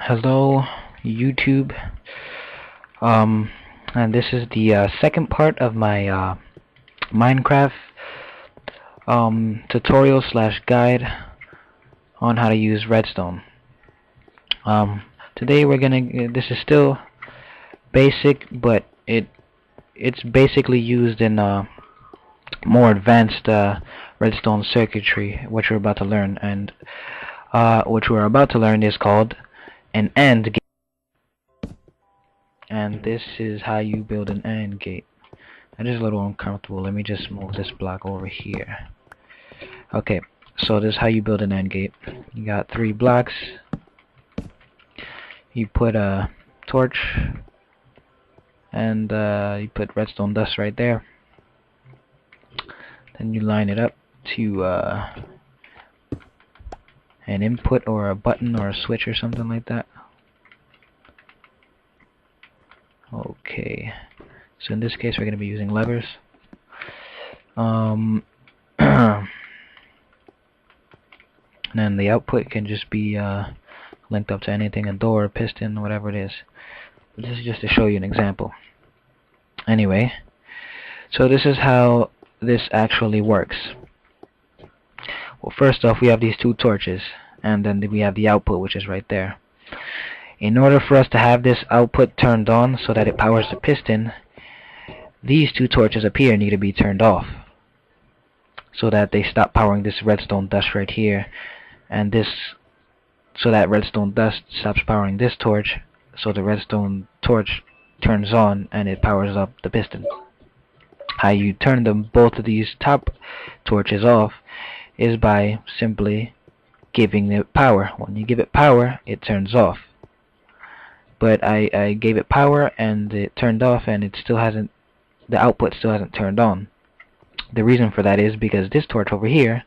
Hello YouTube. And this is the second part of my Minecraft tutorial slash guide on how to use redstone. Today we're gonna this is still basic, but it's basically used in more advanced redstone circuitry, which we're about to learn, and which we're about to learn is called an AND gate. And this is how you build an AND gate. That is a little uncomfortable. Let me just move this block over here. Okay, so this is how you build an AND gate. You got 3 blocks. You put a torch, and you put redstone dust right there. Then you line it up to an input or a button or a switch or something like that. Okay, so in this case we're going to be using levers. And then the output can just be linked up to anything, a door, a piston, whatever it is. But this is just to show you an example. Anyway, so this is how this actually works. Well, first off, we have these 2 torches, and then we have the output, which is right there. In order for us to have this output turned on so that it powers the piston, these 2 torches up here need to be turned off so that they stop powering this redstone dust right here, and this, so that redstone dust stops powering this torch, so the redstone torch turns on and it powers up the piston. How you turn both of these top torches off is by simply giving it power. When you give it power, it turns off. But I gave it power and it turned off, and it still hasn't, the output still hasn't turned on. The reason for that is because this torch over here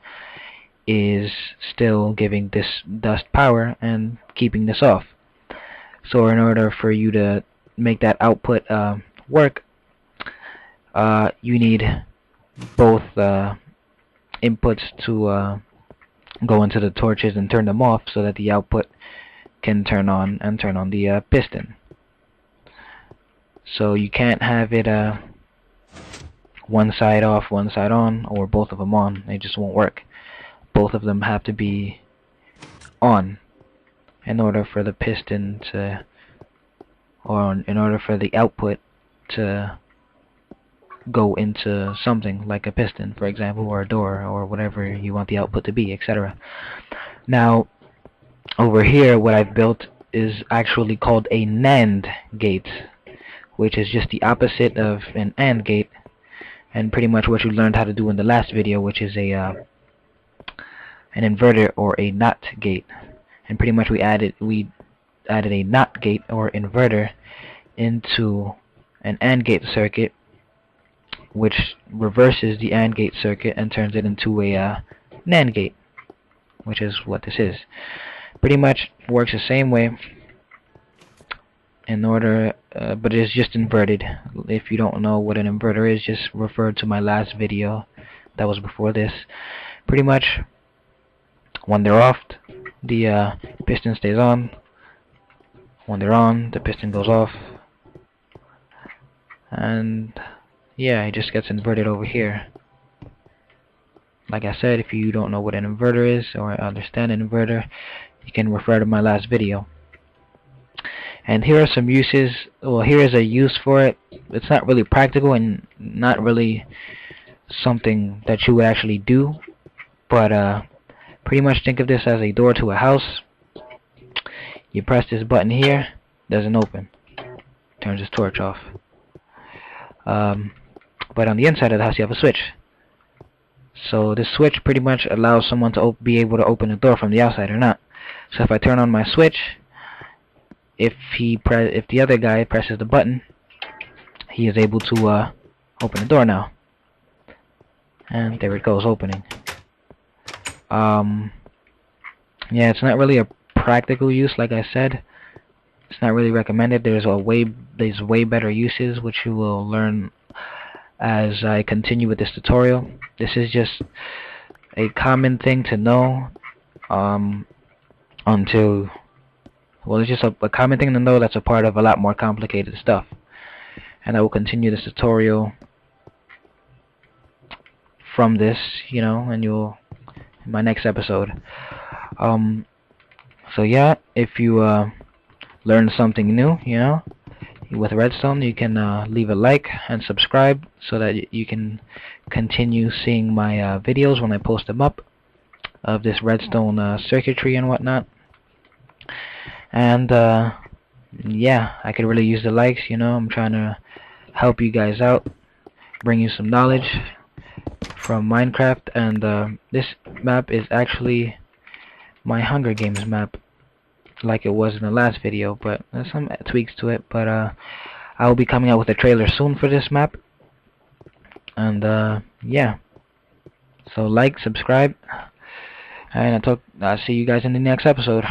is still giving this dust power and keeping this off. So in order for you to make that output work, you need both inputs to go into the torches and turn them off so that the output can turn on and turn on the piston. So you can't have it one side off, one side on, or both of them on. It just won't work. Both of them have to be on in order for the piston to, or in order for the output to go into something like a piston, for example, or a door, or whatever you want the output to be, etc. Now, over here, what I've built is actually called a NAND gate, which is just the opposite of an AND gate, and pretty much what you learned how to do in the last video, which is an inverter or a NOT gate. And pretty much we added a NOT gate or inverter into an AND gate circuit, which reverses the AND gate circuit and turns it into a NAND gate, which is what this is. Pretty much works the same way, in order, but it's just inverted. If you don't know what an inverter is, just refer to my last video that was before this. Pretty much, when they're off, the piston stays on. When they're on, the piston goes off. And yeah, it just gets inverted over here. Like I said, if you don't know what an inverter is or understand an inverter, you can refer to my last video. And here are some uses. Well, here is a use for it. It's not really practical and not really something that you would actually do, but pretty much think of this as a door to a house. You press this button here, doesn't open, turns this torch off. But on the inside of the house you have a switch. So this switch pretty much allows someone to be able to open the door from the outside or not. So if I turn on my switch, if the other guy presses the button, he is able to open the door now. And there it goes, opening. Yeah, it's not really a practical use, like I said. It's not really recommended. There's way better uses, which you will learn as I continue with this tutorial. This is just a common thing to know until Well, it's just a common thing to know that's a part of a lot more complicated stuff. And I will continue this tutorial from this, and you'll in my next episode. So yeah, if you learned something new, with Redstone, you can leave a like and subscribe so that you can continue seeing my videos when I post them up of this Redstone circuitry and whatnot. And yeah, I could really use the likes. I'm trying to help you guys out, bring you some knowledge from Minecraft. And this map is actually my Hunger Games map, like it was in the last video, but there's some tweaks to it. But I will be coming out with a trailer soon for this map. And yeah, so like, subscribe, and I'll see you guys in the next episode.